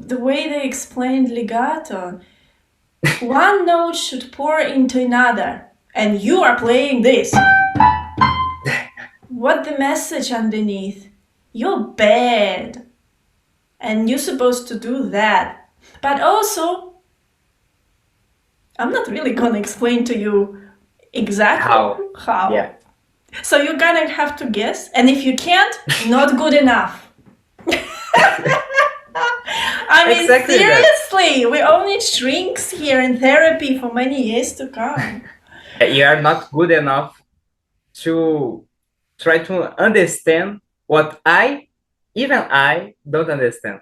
the way they explained legato. One note should pour into another, and you are playing this. What the message underneath? You're bad, and you're supposed to do that. But also, I'm not really gonna explain to you exactly how. Yeah. So you're gonna have to guess, and if you can't, not good enough. I mean, Exactly that. seriously, we all need shrinks here in therapy for many years to come. You are not good enough to try to understand what even I don't understand.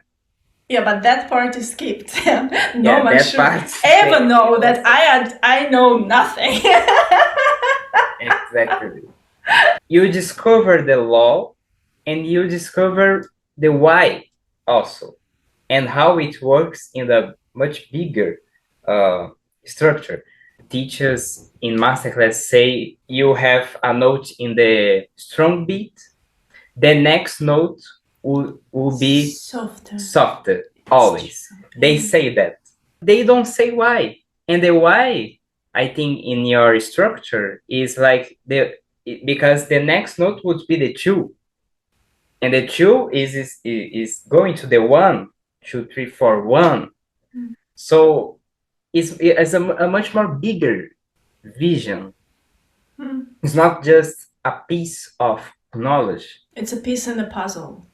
Yeah, but that part is skipped. No Yeah, one that should part. ever know that I know nothing. Exactly. You discover the law and you discover the why also, and how it works in a much bigger structure. Teachers in masterclass say you have a note in the strong beat, the next note will be softer always. They say that. They don't say why. And the why, I think, in your structure is like because the next note would be the two. And the two is going to the 1, 2, 3, 4, 1. So it's a much more bigger vision. It's not just a piece of knowledge. It's a piece in the puzzle.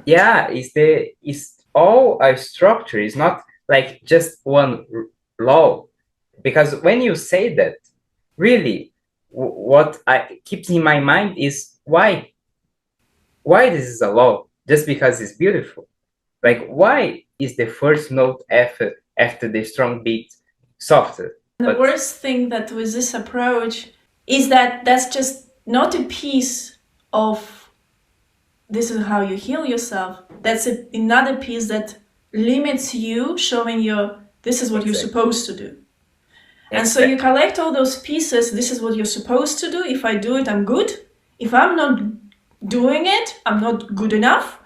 Yeah, it's all a structure. It's not like just one law. Because when you say that, really, what I keeps in my mind is why this is a law just because it's beautiful. Like, why is the first note after the strong beat softer? The worst thing that with this approach is that that's just not a piece of this is how you heal yourself. That's another piece that limits you, showing you this is what you're supposed to do. And so you collect all those pieces. This is what you're supposed to do. If I do it, I'm good. If I'm not doing it, I'm not good enough.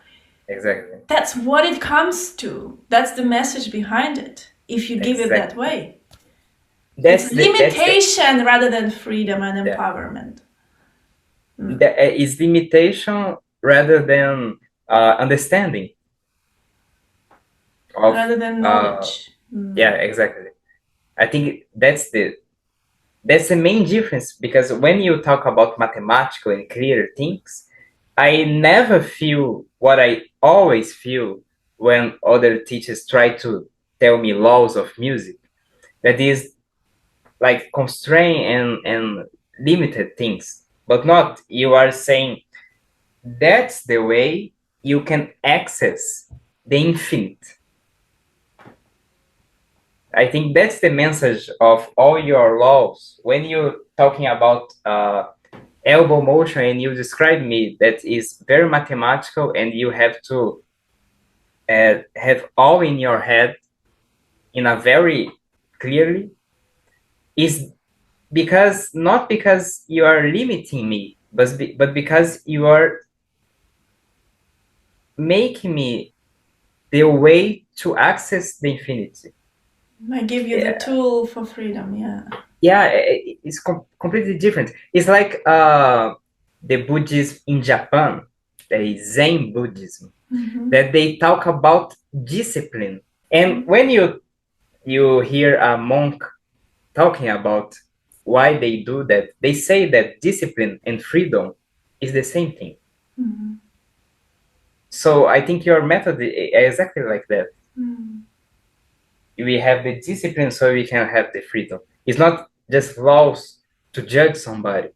Exactly. That's what it comes to. That's the message behind it. If you give it that way. It's limitation rather than freedom and empowerment. It's limitation rather than understanding. Rather than knowledge. Yeah, exactly. I think that's the main difference, because when you talk about mathematical and clear things, I never feel what I always feel when other teachers try to tell me laws of music. That is like constrain and limited things, but not you are saying that's the way you can access the infinite. I think that's the message of all your laws. When you're talking about elbow motion and you describe me, that is very mathematical, and you have to have all in your head in a very clearly, is because not because you are limiting me, but because you are making me the way to access the infinity. I give you the tool for freedom. Yeah, it's completely different. It's like the Buddhism in Japan, the Zen Buddhism, that they talk about discipline. And when you hear a monk talking about why they do that, they say that discipline and freedom is the same thing. So I think your method is exactly like that. We have the discipline so we can have the freedom. It's not just laws to judge somebody.